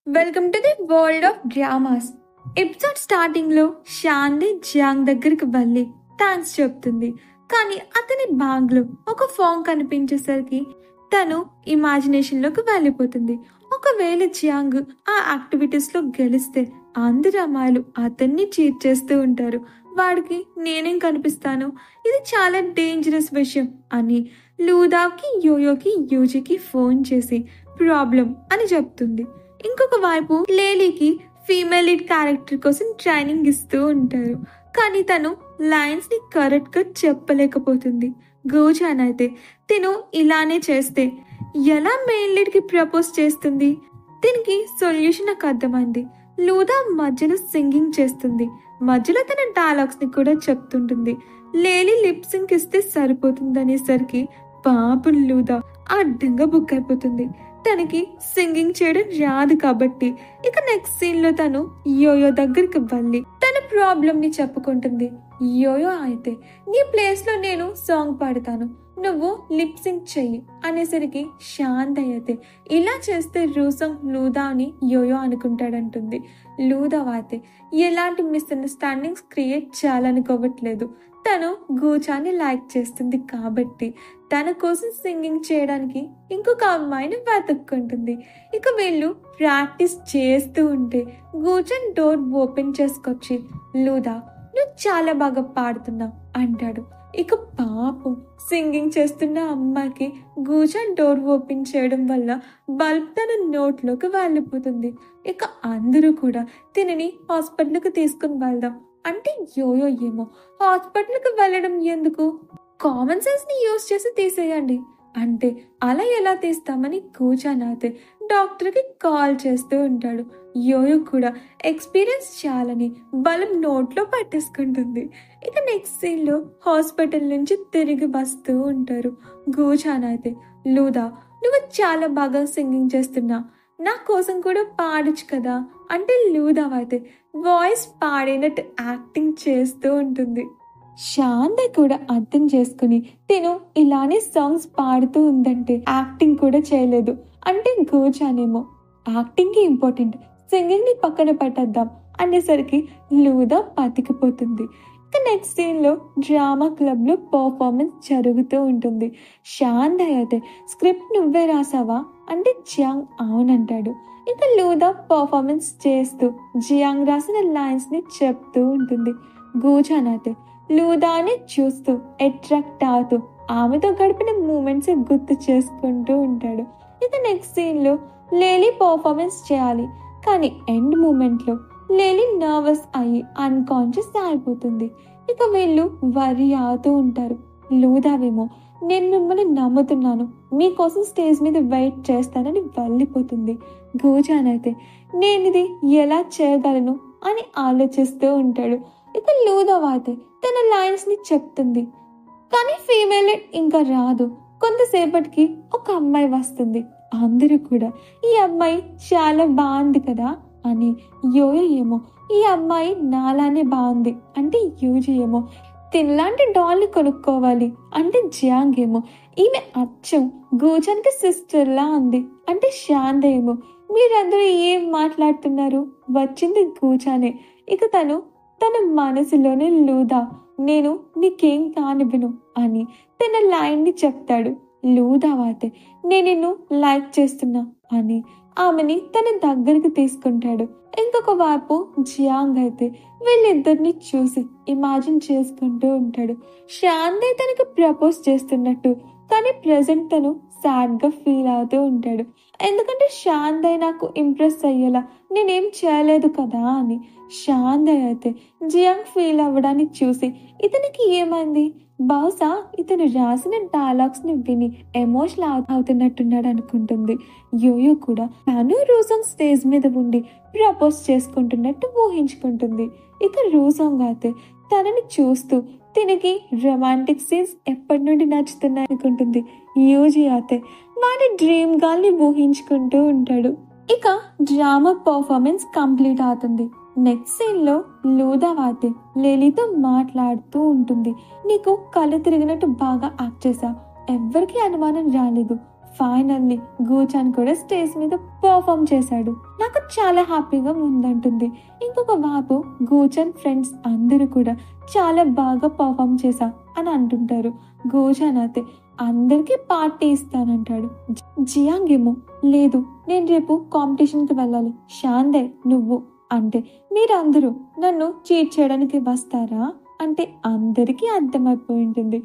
Welcome to the world of dramas. Episode starting లో షాండి Jiang దగ్గరికి వెళ్ళి థ్యాంక్స్ చెప్తుంది. కానీ అతని బ్యాగ్ లో ఒక ఫామ్ కనిపించేసరికి తను ఇమాజినేషన్ లోకి వెళ్ళిపోతుంది. ఒకవేళ జియాంగ్ ఆ యాక్టివిటీస్ లో గెలిస్తే అందరు అమ్మాయిలు అతన్ని చీట్ చేస్తూ ఉంటారు. వాడికి నేనేం కనిపిస్తాను, ఇది చాలా డేంజరస్ విషయం అని లూదాకి, యోయోకి, యూజికి ఫోన్ చేసి ప్రాబ్లం అని చెప్తుంది. ఇంకొక వైపు లేలీకి ఫీమేల్ లీడ్ క్యారెక్టర్ కోసం ట్రైనింగ్ ఇస్తూ ఉంటారు. కానీ తను లైన్స్ ని కరెక్ట్ గా చెప్పలేకపోతుంది. గోచాన్ అయితే తిను ఇలానే చేస్తే ఎలా మెయిన్ లీడ్ కి ప్రపోజ్ చేస్తుంది? దీనికి సొల్యూషన్ నాకు అర్థమైంది. లూదా మధ్యలో సింగింగ్ చేస్తుంది, మధ్యలో తన డైలాగ్స్ ని కూడా చెప్తుంటుంది. లేలీ లిప్ సింక్ ఇస్తే సరిపోతుంది అనేసరికి పాపం లూదా అడ్డంగా బుక్ అయిపోతుంది. తనకి సింగింగ్ చేయడం రాదు కాబట్టి ఇక నెక్స్ట్ సీన్ లో తను యోయో దగ్గరికి వెళ్ళి తన ప్రాబ్లం ని చెప్పుకుంటుంది. యోయో అయితే నీ ప్లేస్ లో నేను సాంగ్ పాడతాను, నువ్వు లిప్ సింక్ చెయ్యి అనేసరికి శాంత్ అయితే ఇలా చేస్తే రూసంగ్ లూదా అని యోయో అనుకుంటాడంటుంది. లూదా అయితే ఎలాంటి మిస్అండర్స్టాండింగ్స్ క్రియేట్ చేయాలనుకోవట్లేదు. తను గూచాన్ని లైక్ చేస్తుంది కాబట్టి తన కోసం సింగింగ్ చేయడానికి ఇంకొక అమ్మాయిని వెతుక్కుంటుంది. ఇక వీళ్ళు ప్రాక్టీస్ చేస్తూ ఉంటే గూచన్ డోర్ ఓపెన్ చేసుకొచ్చి లూదా నువ్వు చాలా బాగా పాడుతున్నావు అంటాడు. ఇక పాపం సింగింగ్ చేస్తున్న అమ్మాయికి గూచన్ డోర్ ఓపెన్ చేయడం వల్ల బల్బ్ తన నోట్లోకి వెళ్ళిపోతుంది. ఇక అందరూ కూడా తినని హాస్పిటల్కి తీసుకుని వెళ్దాం అంటే యోయో ఏమో హాస్పిటల్కి వెళ్ళడం ఎందుకు, కామన్ సెన్స్ ని యూజ్ చేసి తీసేయండి అంటే అలా ఎలా తీస్తామని కూర్చొని డాక్టర్ కి కాల్ చేస్తూ ఉంటాడు. యోయో కూడా ఎక్స్పీరియన్స్ చేయాలని బలం నోట్లో పట్టేసుకుంటుంది. ఇక నెక్స్ట్ సీన్ లో హాస్పిటల్ నుంచి తిరిగి వస్తూ ఉంటారు. గూచాన్ అయితే లూదా నువ్వు చాలా బాగా సింగింగ్ చేస్తున్నా, నా కోసం కూడా పాడచ్చు కదా అంటే లూదా అయితే వాయిస్ పాడినట్టు యాక్టింగ్ చేస్తూ ఉంటుంది. శాంతి కూడా అర్థం చేసుకుని తిను ఇలానే సాంగ్స్ పాడుతూ ఉందంటే యాక్టింగ్ కూడా చేయలేదు అంటే గోచానేమో యాక్టింగ్ కి ఇంపార్టెంట్, సింగింగ్ ని పక్కన పెట్టేద్దాం అనేసరికి లూదా బతికిపోతుంది. ఇక నెక్స్ట్ సీన్ లో డ్రామా క్లబ్ లో పర్ఫార్మెన్స్ జరుగుతూ ఉంటుంది. శాంతి అయితే స్క్రిప్ట్ నువ్వే రాసావా అంటే జియాంగ్ అవునంటాడు. ఇక లూదా పర్ఫార్మెన్స్ చేస్తూ జియాంగ్ రాసిన లైన్స్ ని చెప్తూ ఉంటుంది. గూచాన్ అయితే లూదాని చూస్తూ అట్రాక్ట్ అవుతూ ఆమెతో గడిపిన మూమెంట్స్ గుర్తు చేసుకుంటూ ఉంటాడు. ఇక నెక్స్ట్ సీన్ లో లేలీ పర్ఫార్మెన్స్ చేయాలి కానీ ఎండ్ మూమెంట్ లో లేలీ నర్వస్ అయ్యి అన్కాన్షియస్ అయిపోతుంది. ఇక వీళ్ళు వరి అవుతూ ఉంటారు. లూదావేమో నేను మిమ్మల్ని నమ్ముతున్నాను, మీకోసం స్టేజ్ మీద వెయిట్ చేస్తానని వెళ్ళిపోతుంది. గూచాన్ అయితే నేను ఇది ఎలా చేయగలను అని ఆలోచిస్తూ ఉంటాడు. ఇక లూదా అయితే తన లైన్స్ ని చెప్తుంది కానీ ఫీమేల్ ఇంకా రాదు. కొంతసేపటికి ఒక అమ్మాయి వస్తుంది. అందరూ కూడా ఈ అమ్మాయి చాలా బాగుంది కదా అని, యోయో ఏమో ఈ అమ్మాయి నాలానే బాగుంది అంటే యూజీ ఏమో తినలాంటి డాల్ని కొనుక్కోవాలి అంటే జియాంగ్ ఏమో ఈమె అచ్చం గూచన్ కి సిస్టర్ లా ఉంది అంటే శాంత ఏమో మీరందరూ ఏం మాట్లాడుతున్నారు, వచ్చింది గూచానే. ఇక తన మనసులోనే లూదా నేను నీకేం కానివ్వను అని తన లైన్ ని చెప్తాడు. లూదా అయితే నేను నిన్ను లైక్ చేస్తున్నా అని ఆమెని తన దగ్గరికి తీసుకుంటాడు. ఇంకొక వైపు జియాంగ్ అయితే వీళ్ళిద్దరిని చూసి ఇమాజిన్ చేసుకుంటూ ఉంటాడు. శాంతి తనకి ప్రపోజ్ చేస్తున్నట్టు కానీ ప్రెసెంట్ తను సాడ్ గా ఫీల్ అవుతూ ఉంటాడు. ఎందుకంటే శాంతి నాకు ఇంప్రెస్ అయ్యేలా నేనేం చేయలేదు కదా అని. శాంతి అయితే జియాంగ్ ఫీల్ అవ్వడాన్ని చూసి ఇతనికి ఏమైంది, బహుశా ఇతను రాసిన డైలాగ్స్ ని విని ఎమోషనల్ అవుతున్నట్టున్నాడు అనుకుంటుంది. యోయో కూడా తను రూసాంగ్ స్టేజ్ మీద ఉండి ప్రపోజ్ చేసుకుంటున్నట్టు ఊహించుకుంటుంది. ఇక రూసాంగ్ అయితే తనని చూస్తూ తినకి రొమాంటిక్ సీన్స్ ఎప్పటి నుండి నచ్చుతున్నాయి అనుకుంటుంది. యూజీ అయితే వాడి డ్రీమ్ గర్ల్ ని ఊహించుకుంటూ ఉంటాడు. ఇక డ్రామా పర్ఫార్మెన్స్ కంప్లీట్ అవుతుంది. నెక్స్ట్ సీన్ లో లూదా అయితే లేలీతో మాట్లాడుతూ ఉంటుంది. నీకు కళ్ళు తిరిగినట్టు బాగా యాక్ట్ చేసా, ఎవ్వరికి అనుమానం రాలేదు, ఫైనల్లీ గూచాన్ కూడా స్టేజ్ మీద పర్ఫామ్ చేశాడు. నాకు చాలా హ్యాపీగా ఉందంటుంది. ఇంకొక వైపు గూచాన్ ఫ్రెండ్స్ అందరూ కూడా చాలా బాగా పర్ఫామ్ చేశా అని అంటుంటారు. గూచాన్ అయితే అందరికీ పార్టీ ఇస్తానంటాడు. జియాంగ్ ఏమో లేదు, నేను రేపు కాంపిటీషన్కి వెళ్ళాలి, షాందే నువ్వు అంటే మీరందరూ నన్ను చీట్ చేయడానికి వస్తారా అంటే అందరికీ అర్థమైపోయి ఉంటుంది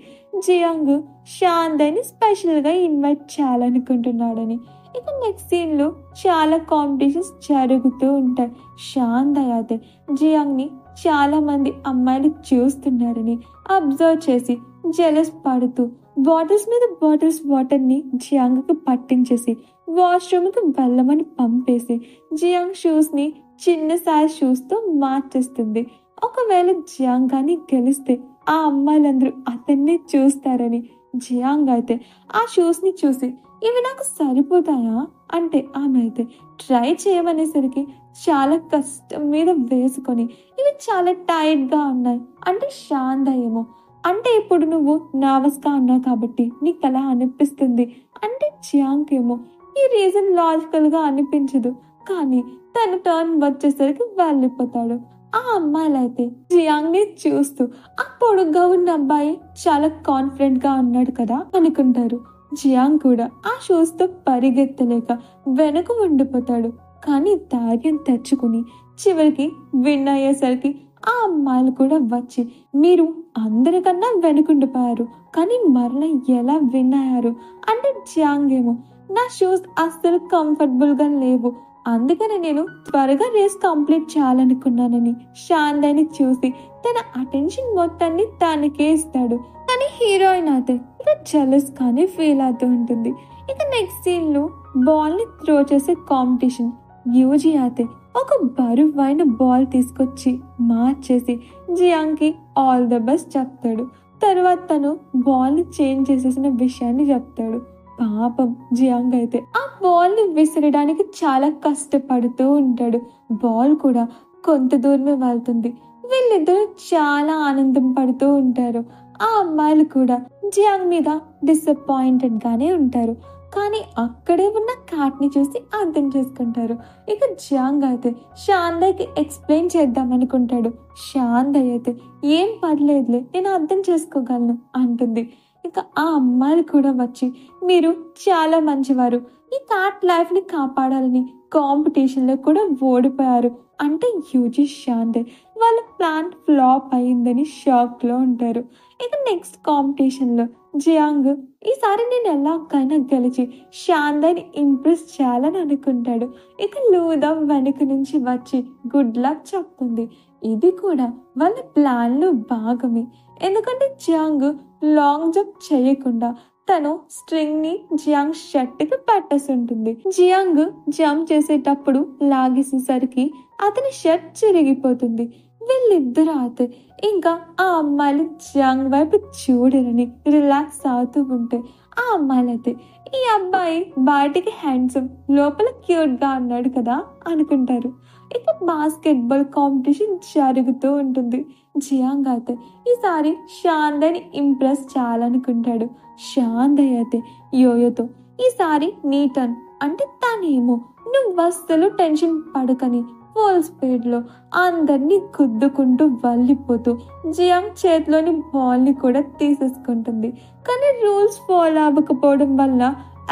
జియాంగ్ షాందైని స్పెషల్గా ఇన్వైట్ చేయాలనుకుంటున్నాడని. ఇక నెక్స్ట్ సీన్లో చాలా కాంపిటీషన్స్ జరుగుతూ ఉంటాయి. షాందయ్ అయితే జియాంగ్ని చాలా మంది అమ్మాయిలు చూస్తున్నారని అబ్జర్వ్ చేసి జెలస్ పడుతూ బాటిల్స్ మీద బాటిల్స్ వాటర్ని జియాంగ్కి పట్టించేసి వాష్రూమ్కి వెళ్ళమని పంపేసి జియాంగ్ షూస్ని చిన్న సైజ్ షూస్తో మార్చేస్తుంది. ఒకవేళ జియాంగ్ కానీ గెలిస్తే ఆ అమ్మాయిలందరూ అతన్ని చూస్తారని జియాంగ్ అయితే ఆ షూస్ని చూసి ఇవి నాకు సరిపోతాయా అంటే ఆమె అయితే ట్రై చేయమనేసరికి చాలా కష్టం మీద వేసుకొని ఇవి చాలా టైట్గా ఉన్నాయి అంటే శాంత ఏమో అంటే ఇప్పుడు నువ్వు నర్వస్గా ఉన్నావు కాబట్టి నీకు అలా అనిపిస్తుంది అంటే జియాంగ్ ఏమో ఈ రీజన్ లాజికల్గా అనిపించదు, కానీ తన టర్న్ వచ్చేసరికి వెళ్ళిపోతాడు. ఆ అమ్మాయిలు అయితే జియాంగ్ ని చూస్తూ ఆ పొడుగ్గా ఉన్న అబ్బాయి చాలా కాన్ఫిడెంట్ గా ఉన్నాడు కదా అనుకుంటారు. జియాంగ్ కూడా ఆ షూస్ తో పరిగెత్తలేక వెనక ఉండిపోతాడు. కానీ ధైర్యం తెచ్చుకుని చివరికి విన్ అయ్యేసరికి ఆ అమ్మాయిలు కూడా వచ్చి మీరు అందరికన్నా వెనుకుండిపోయారు, కానీ మరలా ఎలా విన్ అయ్యారు అంటే జియాంగ్ ఏమో నా షూస్ అస్సలు కంఫర్టబుల్ గా లేవు, అందుకని నేను త్వరగా రేస్ కంప్లీట్ చేయాలనుకున్నానని శాందైని చూసి తన అటెన్షన్ మొత్తాన్ని తనకే ఇస్తాడు. కానీ హీరోయిన్ అయితే ఇక జెలస్ గానే ఫీల్ అవుతూ ఉంటుంది. ఇక నెక్స్ట్ సీన్ లో బాల్ ని త్రో చేసే కాంపిటీషన్. యూజీ అయితే ఒక బరువైన బాల్ తీసుకొచ్చి మార్చేసి జియాంగ్ కి ఆల్ ద బెస్ట్ చెప్తాడు. తర్వాత తను బాల్ ని చేంజ్ చేసేసిన విషయాన్ని చెప్తాడు. పాపం జియాంగ్ అయితే ఆ బాల్ ని విసరడానికి చాలా కష్టపడుతూ ఉంటాడు. బాల్ కూడా కొంత దూరమే వెళ్తుంది. వీళ్ళిద్దరూ చాలా ఆనందం పడుతూ ఉంటారు. ఆ అమ్మాయిలు కూడా జియాంగ్ మీద డిసప్పాయింటెడ్ గానే ఉంటారు, కానీ అక్కడే ఉన్న కాట్ ని చూసి అర్థం చేసుకుంటారు. ఇక జియాంగ్ అయితే శాందయ్కి ఎక్స్ప్లెయిన్ చేద్దాం అనుకుంటాడు. శాందయ్ అయితే ఏం పర్లేదులే, నేను అర్థం చేసుకోగలను అంటుంది. ఇక ఆ అమ్మాయిలు కూడా వచ్చి మీరు చాలా మంచివారు, ఈ కాట్ లైఫ్ ని కాపాడాలని కాంపిటీషన్ లో కూడా ఓడిపోయారు అంటే యూజీ శాందయ్ వాళ్ళ ప్లాన్ ఫ్లాప్ అయిందని షాక్ లో ఉంటారు. ఇక నెక్స్ట్ కాంపిటీషన్ లో జియాంగ్ ఈసారి నేను ఎలాగైనా గెలిచి శాందయ్ని ఇంప్రెస్ చేయాలని అనుకుంటాడు. ఇక లూదా వెనుక నుంచి వచ్చి గుడ్ లక్ చెప్తుంది. ఇది కూడా వాళ్ళ ప్లాన్ లో భాగమే, ఎందుకంటే జియాంగ్ లాంగ్ జంప్ చేయకుండా తను స్ట్రింగ్ ని జియాంగ్ షర్ట్ కి పెట్టేసి ఉంటుంది. జియాంగ్ జంప్ చేసేటప్పుడు లాగేసేసరికి అతని షర్ట్ చిరిగిపోతుంది. వీళ్ళిద్దరు అయితే ఇంకా ఆ అమ్మాయిలు జియాంగ్ వైపు చూడరని రిలాక్స్ అవుతూ ఉంటే ఆ అమ్మాయిలు అయితే ఈ అబ్బాయి బయటికి హ్యాండ్సమ్ లోపల క్యూట్ గా ఉన్నాడు కదా అనుకుంటారు. ఇక బాస్కెట్ బాల్ కాంపిటీషన్ జరుగుతూ ఉంటుంది. జియాంగ్ అయితే ఈసారి శాందయ్ని ఇంప్రెస్ చేయాలనుకుంటాడు. శాందయ్ అయితే యోయోతో ఈసారి నీ టర్న్ అంటే తనేమో నువ్వు అస్సలు టెన్షన్ పడకని ఫుల్ స్పీడ్ లో అందరినీ గుద్దుకుంటూ వెళ్ళిపోతూ జియాంగ్ చేతిలోని బాల్ ని కూడా తీసేసుకుంటుంది. కానీ రూల్స్ ఫాలో అవ్వకపోవడం వల్ల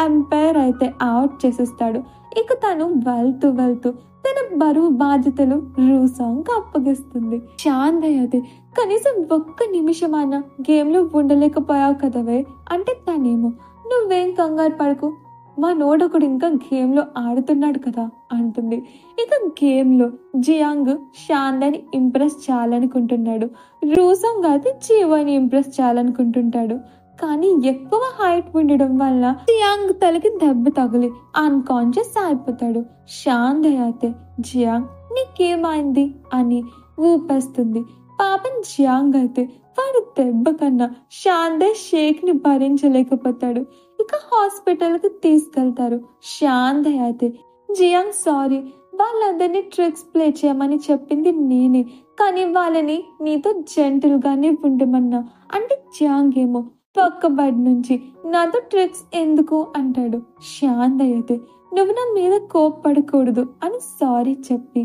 ఎంపైర్ అయితే అవుట్ చేసేస్తాడు. ఇక తను వెళ్తూ వెళ్తూ తన బరువు బాధ్యతలు రూసాంగ్ అప్పగిస్తుంది. శాందయ్ అయితే కనీసం ఒక్క నిమిషమైనా గేమ్ లో ఉండలేకపోయావు కదవే అంటే తనేమో నువ్వేం కంగారు పడకు, మా నోడొకడు ఇంకా గేమ్ లో ఆడుతున్నాడు కదా అంటుంది. ఇక గేమ్ లో జియాంగ్ శాందయ్ని ఇంప్రెస్ చేయాలనుకుంటున్నాడు. రూసాంగ్ అయితే జీవాని ఇంప్రెస్ చేయాలనుకుంటుంటాడు. కానీ ఎక్కువ హైట్ ఉండడం వల్ల జియాంగ్ తలకి దెబ్బ తగిలి అన్కాన్షియస్ అయిపోతాడు. శాందయ్ అయితే జియాంగ్ నీకేమైంది అని ఊపేస్తుంది. పాపం జియాంగ్ అయితే వాడి దెబ్బ కన్నా శాందయ్ షేక్ ని భరించలేకపోతాడు. ఇక హాస్పిటల్ కి తీసుకెళ్తారు. శాందయ్ అయితే జియాంగ్ సారీ, వాళ్ళందరినీ ట్రిక్స్ ప్లే చేయమని చెప్పింది నేనే, కానీ వాళ్ళని నీతో జెంటిల్ గానే ఉండమన్నా అంటే జియాంగ్ ఏమో పక్క బెడ్ నుంచి. నాతో ట్రిక్స్ ఎందుకు అంటాడు. శాంత్ అయితే నువ్వు నా మీద కోప్పడకూడదు అని సారీ చెప్పి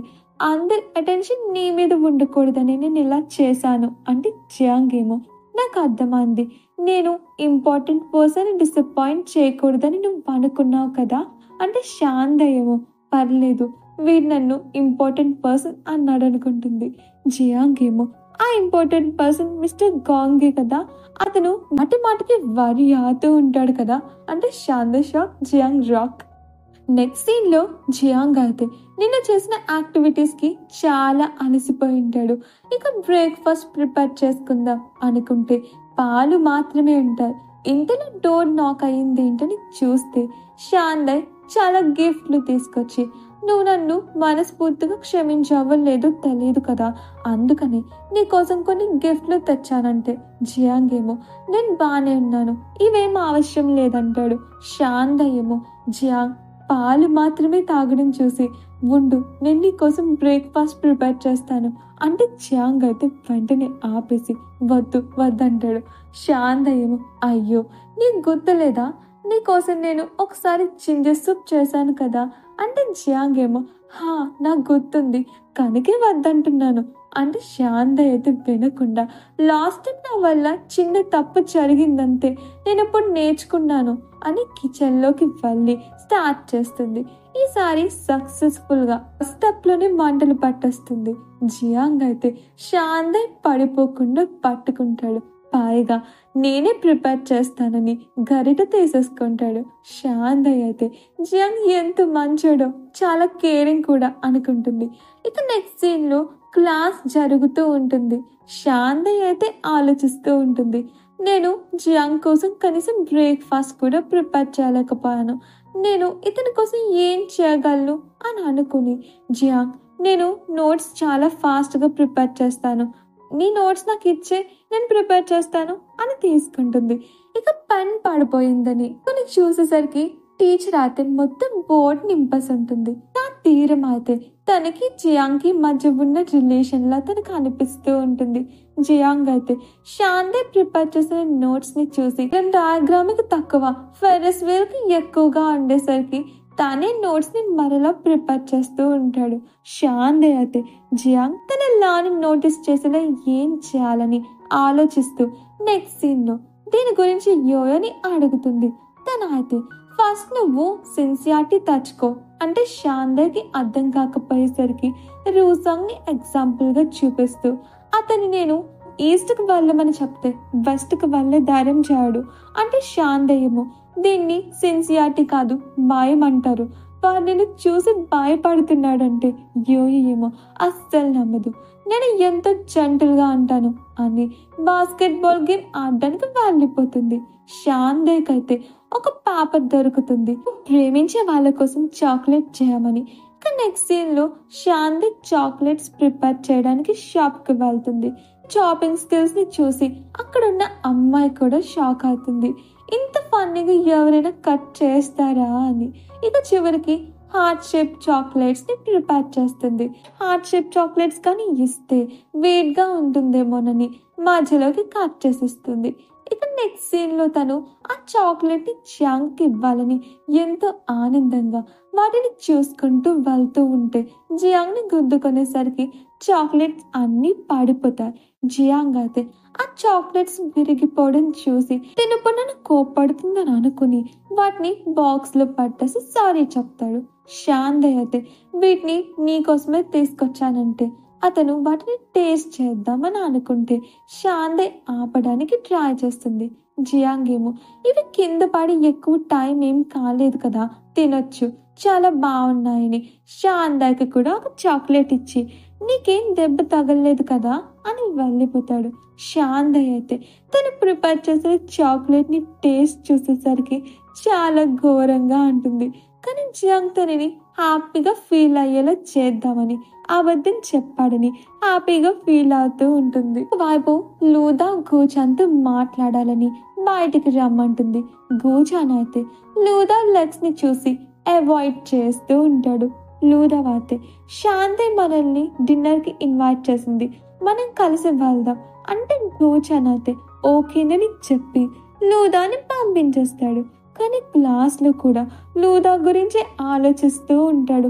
అందరి అటెన్షన్ నీ మీద ఉండకూడదని నేను ఇలా చేశాను అంటే జియాంగ్ ఏమో నాకు అర్థమైంది. నేను ఇంపార్టెంట్ పర్సన్ డిసప్పాయింట్ చేయకూడదని నువ్వు అనుకున్నావు కదా అంటే శాంత్ ఏమో పర్లేదు వీడు నన్ను ఇంపార్టెంట్ పర్సన్ అన్నాడు అనుకుంటుంది. జియాంగ్ ఏమో ఆ ఇంపార్టెంట్ పర్సన్ మిస్టర్ గాంగే కదా, అతను మాటి మాటికి వరి ఆతూ ఉంటాడు కదా అంటే శాంత్ షాక్, జియాంగ్ రాక్. నెక్స్ట్ సీన్ లో జియాంగ్ అయితే నిన్న చేసిన యాక్టివిటీస్ కి చాలా అలసిపోయి ఉంటాడు. ఇక బ్రేక్ఫాస్ట్ ప్రిపేర్ చేసుకుందాం అనుకుంటే పాలు మాత్రమే ఉంటాయి. ఇంతలో డోర్ నాక్ అయ్యింది ఏంటని చూస్తే శాంత్ చాలా గిఫ్ట్లు తీసుకొచ్చి నువ్వు నన్ను మనస్ఫూర్తిగా క్షమించావో లేదో తెలియదు కదా, అందుకని నీకోసం కొన్ని గిఫ్ట్లు తెచ్చానంటే జియాంగ్ ఏమో నేను బానే ఉన్నాను ఇవేం అవసరం లేదంటాడు. శాంత్ ఏమో జియాంగ్ పాలు మాత్రమే తాగడం చూసి ఉండు నేను నీకోసం బ్రేక్ఫాస్ట్ ప్రిపేర్ చేస్తాను అంటే జియాంగ్ అయితే వెంటనే ఆపేసి వద్దంటాడు. శాంత్ ఏమో అయ్యో నీకు గుర్తులేదా, నీకోసం నేను ఒకసారి జింజర్ సూప్ చేశాను కదా అంటే జియాంగ్ ఏమో హా నాకు గుర్తుంది కనుకే వద్దంటున్నాను అంటే శాంత్ అయితే వినకుండా లాస్ట్ టైం నా వల్ల చిన్న తప్పు జరిగిందంతే నేను ఇప్పుడు నేర్చుకున్నాను అని కిచెన్లోకి వెళ్ళి స్టార్ట్ చేస్తుంది. ఈసారి సక్సెస్ఫుల్ గా స్టెప్ లోనే మంటలు పట్టేస్తుంది. జియాంగ్ అయితే శాంత్ పడిపోకుండా పట్టుకుంటాడు. పైగా నేనే ప్రిపేర్ చేస్తానని గరిట తీసేసుకుంటాడు. శాంత్ అయితే జియాంగ్ ఎంత మంచోడో చాలా కేరింగ్ కూడా అనుకుంటుంది. ఇక నెక్స్ట్ సీన్ లో క్లాస్ జరుగుతూ ఉంటుంది. శాంత్ అయితే ఆలోచిస్తూ ఉంటుంది నేను జియాంగ్ కోసం కనీసం బ్రేక్ఫాస్ట్ కూడా ప్రిపేర్ చేయలేకపోయాను, నేను ఇతని కోసం ఏం చేయగలను అని అనుకుని జియాంగ్ నేను నోట్స్ చాలా ఫాస్ట్ గా ప్రిపేర్ చేస్తాను, నీ నోట్స్ నాకు ఇచ్చే నేను ప్రిపేర్ చేస్తాను అని తీసుకుంటుంది. ఇక పెన్ పడిపోయిందని కొన్ని చూసేసరికి టీచర్ అయితే మొత్తం బోర్డ్ నింపేసి ఉంటుంది. ఆ తీరం అయితే తనకి జియాంగ్ కి మధ్య ఉన్న రిలేషన్ లా తనకు అనిపిస్తూ ఉంటుంది. జియాంగ్ అయితే శాంత్ ప్రిపేర్ చేసిన నోట్స్ ని చూసి డయాగ్రామ్ కి తక్కువ ఫెరస్ వీల్ కి ఎక్కువగా ఉండేసరికి తానే నోట్స్ ని మరలా ప్రిపేర్ చేస్తూ ఉంటాడు. శాంత్ అయితే జియాంగ్ తన లాని నోటీస్ చేసేలా ఏం చేయాలని ఆలోచిస్తూ నెక్స్ట్ సీన్ లో దీని గురించి యోయోని అడుగుతుంది. తన అయితే ఫస్ట్ నువ్వు సిన్సియారిటీ తెచ్చుకో అంటే శాంత్ కి అర్థం కాకపోయేసరికి రూసాంగ్ ని ఎగ్జాంపుల్ గా చూపిస్తూ అతని నేను ఈస్ట్ కి వెళ్ళమని చెప్తే వెస్ట్ కి వెళ్ళే ధైర్యం చేయడు అంటే శాంత్ ఏమో దీన్ని సిన్సియారిటీ కాదు భయం అంటారు, వాడిని చూసి భయపడుతున్నాడంటే యోయో ఏమో అస్సలు నమ్మదు. నేను ఎంతో జెంటల్ గా అంటాను అని బాస్కెట్ బాల్ గేమ్ ఆడడానికి వెళ్ళిపోతుంది. శాంత్ అయితే ఒక పేపర్ దొరుకుతుంది ప్రేమించే వాళ్ళ కోసం చాక్లెట్ చేయమని. ఇక నెక్స్ట్ సీన్ లో శాంత్ చాక్లెట్స్ ప్రిపేర్ చేయడానికి షాప్ కి వెళ్తుంది. చాపింగ్ స్కిల్స్ ని చూసి అక్కడున్న అమ్మాయి కూడా షాక్ అవుతుంది, ఇంత ఫన్నీగా ఎవరైనా కట్ చేస్తారా అని. ఇక చివరికి హార్ట్ షేప్ చాక్లెట్స్ ని ప్రిపేర్ చేస్తుంది. హార్ట్ షేప్ చాక్లెట్స్ కానీ ఇస్తే వెయిట్ గా ఉంటుందేమోనని మధ్యలోకి కట్ చేసిస్తుంది. ఇక నెక్స్ట్ సీన్ లో తను ఆ చాక్లెట్ ని జియాంగ్ కి ఇవ్వాలని ఎంతో ఆనందంగా వాటిని చూసుకుంటూ వెళ్తూ ఉంటే జియాంగ్ ని గుద్దుకునేసరికి చాక్లెట్స్ అన్ని పడిపోతాయి. జియాంగ్ అయితే ఆ చాక్లెట్స్ విరిగిపోవడం చూసి తినప్పుడు నన్ను కోప్పడుతుందని అనుకుని వాటిని బాక్స్ లో పట్టేసి సారీ చెప్తాడు. శాంత్ అయితే వీటిని నీకోసమే తీసుకొచ్చానంటే అతను వాటిని టేస్ట్ చేద్దామని అనుకుంటే శాంత్ ఆపడానికి ట్రై చేస్తుంది. జియాంగ్ ఏమో ఇవి కింద పడి ఎక్కువ టైం ఏం కాలేదు కదా తినొచ్చు చాలా బాగున్నాయని శాంత్ కూడా ఒక చాక్లెట్ ఇచ్చి నీకేం దెబ్బ తగలలేదు కదా అని వెళ్ళిపోతాడు. శాంత్ అయితే తను ప్రిపేర్ చేసిన చాక్లెట్ ని టేస్ట్ చూసేసరికి చాలా ఘోరంగా ఉంటుంది. కానీ జియాంగ్ తనని హ్యాపీగా ఫీల్ అయ్యేలా చేద్దామని అబద్ధం చెప్పాడని హ్యాపీగా ఫీల్ అవుతూ ఉంటుంది. వైపు లూదా గూజాన్తో మాట్లాడాలని బయటికి రమ్మంటుంది. గూజాన్ అయితే లూదా లెగ్స్ ని చూసి అవాయిడ్ చేస్తూ ఉంటాడు. లూదా అయితే శాంతి మనల్ని డిన్నర్ కి ఇన్వైట్ చేసింది, మనం కలిసి వెళ్దాం అంటే గూజాన్ అయితే ఓకేనని చెప్పి లూదాని పంపించేస్తాడు. కానీ క్లాస్లో కూడా లూదా గురించి ఆలోచిస్తూ ఉంటాడు.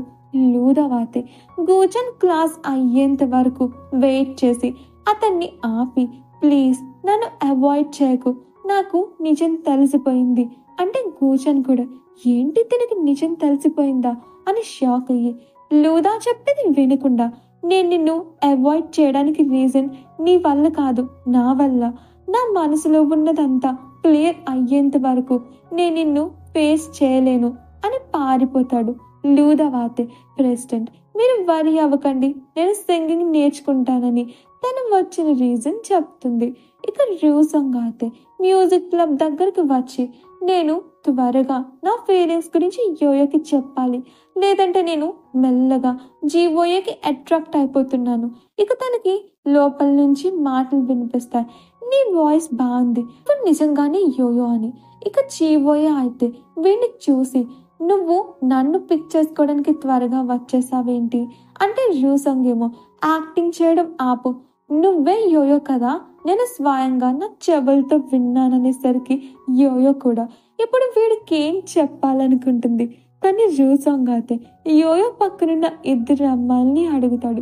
లూదా అయితే గూచన్ క్లాస్ అయ్యేంత వరకు వెయిట్ చేసి అతన్ని ఆపి, ప్లీజ్ నన్ను అవాయిడ్ చేయకు, నాకు నిజం తెలిసిపోయింది అంటే గూచన్ కూడా ఏంటి తినకి నిజం తెలిసిపోయిందా అని షాక్ అయ్యి, లూదా చెప్పేది వినకుండా, నేను నిన్ను అవాయిడ్ చేయడానికి రీజన్ నీ వల్ల కాదు, నా వల్ల. నా మనసులో ఉన్నదంతా క్లియర్ అయ్యేంత వరకు నేను నిన్ను ఫేస్ చేయలేను అని పారిపోతాడు. లూదా వాతే, ప్రెసిడెంట్ మీరు వరి అవ్వకండి, నేను సింగింగ్ నేర్చుకుంటానని తను వచ్చిన రీజన్ చెప్తుంది. ఇక రూసంగ్ అయితే మ్యూజిక్ క్లబ్ దగ్గరికి వచ్చి, నేను త్వరగా నా ఫీలింగ్స్ గురించి యోయోకి చెప్పాలి, లేదంటే నేను మెల్లగా జీవోయోకి అట్రాక్ట్ అయిపోతున్నాను. ఇక తనకి లోపల నుంచి మాటలు వినిపిస్తాయి, నీ వాయిస్ బాగుంది, ఇప్పుడు నిజంగానే యోయో అని. ఇక జీవోయో అయితే వీడిని చూసి, నువ్వు నన్ను పిక్ చేసుకోవడానికి త్వరగా వచ్చేసావేంటి అంటే రూసంగ్ ఏమో, యాక్టింగ్ చేయడం ఆపు, నువ్వే యోయో కదా, నేను స్వయంగా నా చెవులతో విన్నాననేసరికి యోయో కూడా ఇప్పుడు వీడికి ఏం చెప్పాలనుకుంటుంది. కానీ రూసాంగ్ అయితే యోయో పక్కనున్న ఇద్దరు అమ్మాయిల్ని అడుగుతాడు.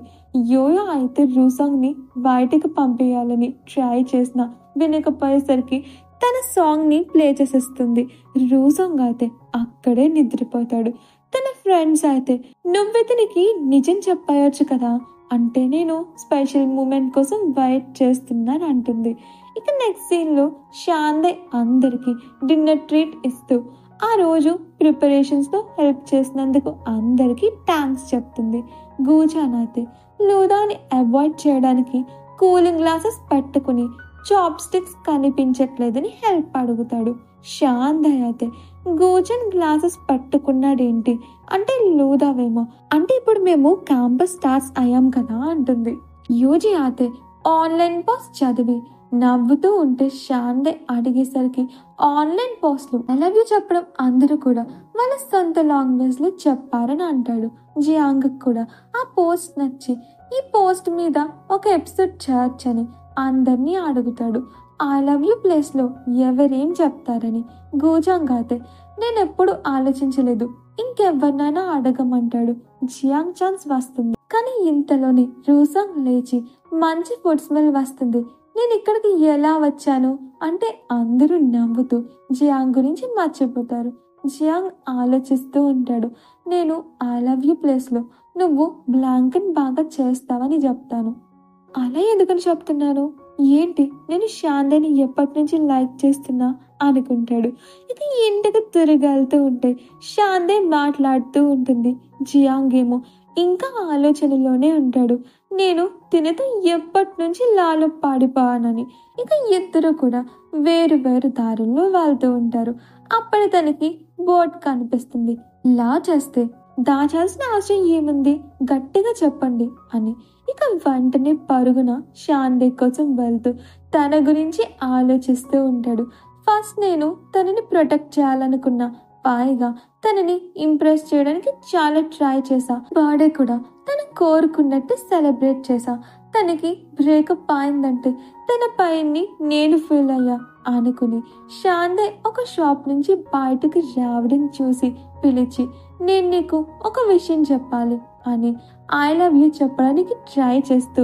యోయో అయితే రూసాంగ్ని బయటకు పంపేయాలని ట్రై చేసిన వినకపోయేసరికి తన సాంగ్ని ప్లే చేసేస్తుంది. రూసాంగ్ అయితే అక్కడే నిద్రపోతాడు. తన ఫ్రెండ్స్ అయితే నువ్వితనికి నిజం చెప్పాయొచ్చు కదా అంటే నేను స్పెషల్ మూమెంట్ కోసం వెయిట్ చేస్తున్నాను అంటుంది. ఇక నెక్స్ట్ సీన్లో శాందే అందరికి డిన్నర్ ట్రీట్ ఇస్తూ ఆ రోజు ప్రిపరేషన్స్తో హెల్ప్ చేసినందుకు అందరికీ థ్యాంక్స్ చెప్తుంది. గూచాన్ అయితే లూదాని అవాయిడ్ చేయడానికి కూలింగ్ గ్లాసెస్ పెట్టుకుని చాప్ స్టిక్స్ కనిపించట్లేదని హెల్ప్ అడుగుతాడు. శాందయ్ అయితే గూచన్ గ్లాసెస్ పట్టుకున్నాడేంటి అంటే లూదావేమో అంటే ఇప్పుడు మేము క్యాంపస్ స్టార్స్ అయ్యాం కదా అంటుంది. యూజీ అయితే ఆన్లైన్ పోస్ట్ చదివి నవ్వుతూ ఉంటే శాందే అడిగేసరికి ఆన్లైన్ పోస్ట్లు ఐ లవ్ యూ చెప్పడం అందరూ కూడా వాళ్ళ సొంత లాంగ్వేజ్ లో చెప్పారని అంటాడు. జియాంగ్ కూడా ఆ పోస్ట్ నచ్చి ఈ పోస్ట్ మీద ఒక ఎపిసోడ్ చేయొచ్చని అందరినీ అడుగుతాడు. ఐ లవ్ యూ ప్లేస్ లో ఎవరేం చెప్తారని. గూజాంగ్ అయితే నేను ఎప్పుడు ఆలోచించలేదు, ఇంకెవరినైనా అడగమంటాడు. జియాంగ్ ఛాన్స్ వస్తుంది కానీ ఇంతలోనే రూసాంగ్ లేచి మంచి ఫుడ్ స్మెల్ వస్తుంది, నేను ఇక్కడికి ఎలా వచ్చాను అంటే అందరూ నవ్వుతూ జియాంగ్ గురించి మర్చిపోతారు. జియాంగ్ ఆలోచిస్తూ ఉంటాడు, నేను ఐ లవ్ యూ ప్లేస్ లో నువ్వు బ్లాంకెట్ బాగా చేస్తావని చెప్తాను. అలా ఎందుకని చెప్తున్నాను ఏంటి, నేను శాందని ఎప్పటి నుంచి లైక్ చేస్తున్నా అనుకుంటాడు. ఇక ఇంటికి తిరగలుతూ ఉంటే శాందే మాట్లాడుతూ ఉంటుంది. జియాంగ్ ఏమో ఇంకా ఆలోచనలోనే ఉంటాడు, నేను తినతో ఎప్పటి నుంచి లాలో పాడిపోయానని. ఇక ఇద్దరు కూడా వేరు వేరు దారుల్లో వెళ్తూ ఉంటారు. అప్పటి తనకి బోర్డ్ కనిపిస్తుంది, లా చేస్తే దాచాల్సిన అవసరం ఏముంది, గట్టిగా చెప్పండి అని. ఇక వెంటనే పరుగున శాందే కోసం వెళ్తూ తన గురించి ఆలోచిస్తూ ఉంటాడు. ఫస్ట్ నేను తనని ప్రొటెక్ట్ చేయాలనుకున్నా, పైగా తనని ఇంప్రెస్ చేయడానికి చాలా ట్రై చేశా, బర్త్డే కూడా తను కోరుకున్నట్టు సెలబ్రేట్ చేశా, తనకి బ్రేకప్ అయిందంటే తన పైని నేను ఫీల్ అయ్యా అనుకుని శాందే ఒక షాప్ నుంచి బయటకు రావడం చూసి పిలిచి, నేను నీకు ఒక విషయం చెప్పాలి అని ఐ లవ్ యూ చెప్పడానికి ట్రై చేస్తూ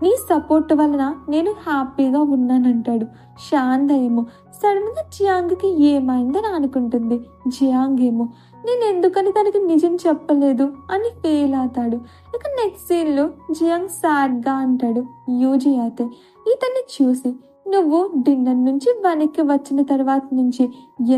నీ సపోర్ట్ వలన నేను హ్యాపీగా ఉన్నానంటాడు. శాంద ఏమో సడన్ గా జియాంగ్కి ఏమైందని అనుకుంటుంది. జియాంగ్ ఏమో నేను ఎందుకని తనకి నిజం చెప్పలేదు అని ఫీల్ అవుతాడు. ఇక నెక్స్ట్ సీన్ లో జియాంగ్ సాడ్ గా అంటాడు. యూజీ అయితే ఇతన్ని చూసి, నువ్వు డిన్నర్ నుంచి వెనక్కి వచ్చిన తర్వాత నుంచి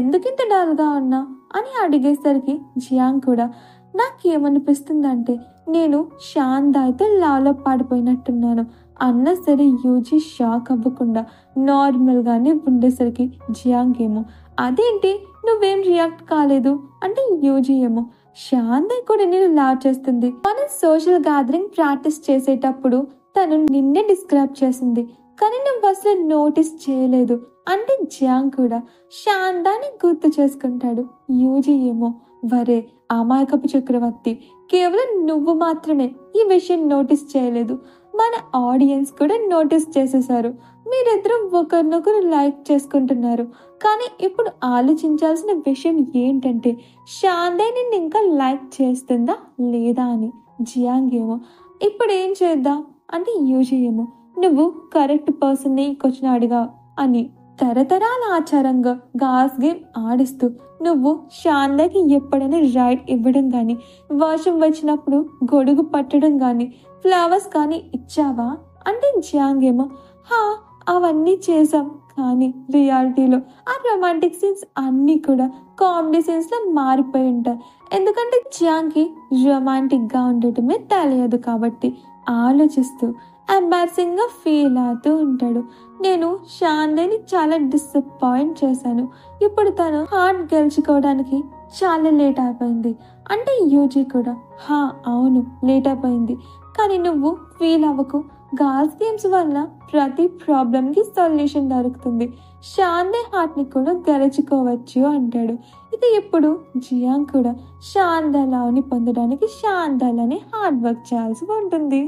ఎందుకింత డల్ గా ఉన్నా అని అడిగేసరికి జియాంగ్ కూడా నాకేమనిపిస్తుందంటే నేను శాందాయితో లాలో పాడిపోయినట్టున్నాను అన్నా సరే యూజీ షాక్ అవ్వకుండా నార్మల్ గానే ఉండేసరికి జియాంగ్ ఏమో అదేంటి నువ్వేం రియాక్ట్ కాలేదు అంటే యూజీ ఏమో శాందయ్ కూడా నేను లవ్ చేస్తుంది, మనం సోషల్ గ్యాదరింగ్ ప్రాక్టీస్ చేసేటప్పుడు తను నిన్నే డిస్క్రైబ్ చేసింది కానీ నువ్వు అసలు నోటీస్ చేయలేదు అంటే జియాంగ్ కూడా శాందాని గుర్తు చేసుకుంటాడు. యూజీ ఏమో వరే అమాయకపు చక్రవర్తి, కేవలం నువ్వు మాత్రమే ఈ విషయం నోటీస్ చేయలేదు, మన ఆడియన్స్ కూడా నోటీస్ చేసేసారు, మీరిద్దరూ ఒకరినొకరు లైక్ చేసుకుంటున్నారు. కానీ ఇప్పుడు ఆలోచించాల్సిన విషయం ఏంటంటే షాండే నిన్ను ఇంకా లైక్ చేస్తుందా లేదా అని. జియాంగ్ ఏమో ఇప్పుడు ఏం చేద్దాం అంటే యూజీ ఏమో నువ్వు కరెక్ట్ పర్సన్ని క్వశ్చన్ అడిగా అని తరతరాల ఆచారంగా గాస్ గేమ్ ఆడిస్తూ నువ్వు షాందాకి ఎప్పుడైనా రైడ్ ఇవ్వడం కానీ వర్షం వచ్చినప్పుడు గొడుగు పట్టడం కానీ ఫ్లవర్స్ కానీ ఇచ్చావా అంటే జియాంగ్ ఏమో హా అవన్నీ చేసాం. కానీ రియాలిటీలో ఆ రొమాంటిక్ సీన్స్ అన్నీ కూడా కామెడీ సీన్స్ లో మారిపోయి ఉంటాయి. ఎందుకంటే జియాంగ్కి రొమాంటిక్ గా ఉండటమే తెలియదు కాబట్టి ఆలోచిస్తూ ఎంబారసింగ్ గా ఫీల్ అవుతూ ఉంటాడు. నేను షాందేని చాలా డిసప్పాయింట్ చేశాను. ఇప్పుడు తను హార్ట్ గెలుచుకోవడానికి చాలా లేట్ అయిపోయింది అంటే యూజీ కూడా హా అవును లేట్ అయిపోయింది. కానీ నువ్వు ఫీల్ అవ్వకు, గాల్స్ గేమ్స్ వల్ల ప్రతి ప్రాబ్లం కి సొల్యూషన్ దొరుకుతుంది. షాందే హార్ట్ ని కూడా గెలుచుకోవచ్చు అంటాడు. ఇక ఇప్పుడు జియాంగ్ కూడా షాందాలాని పొందడానికి షాందాలని హార్డ్ వర్క్ చేయాల్సి ఉంటుంది.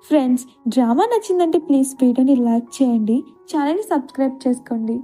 ఫ్రెండ్స్, డ్రామా నచ్చిందంటే ప్లీజ్ వీడియోని లైక్ చేయండి, ఛానల్ని సబ్స్క్రైబ్ చేసుకోండి.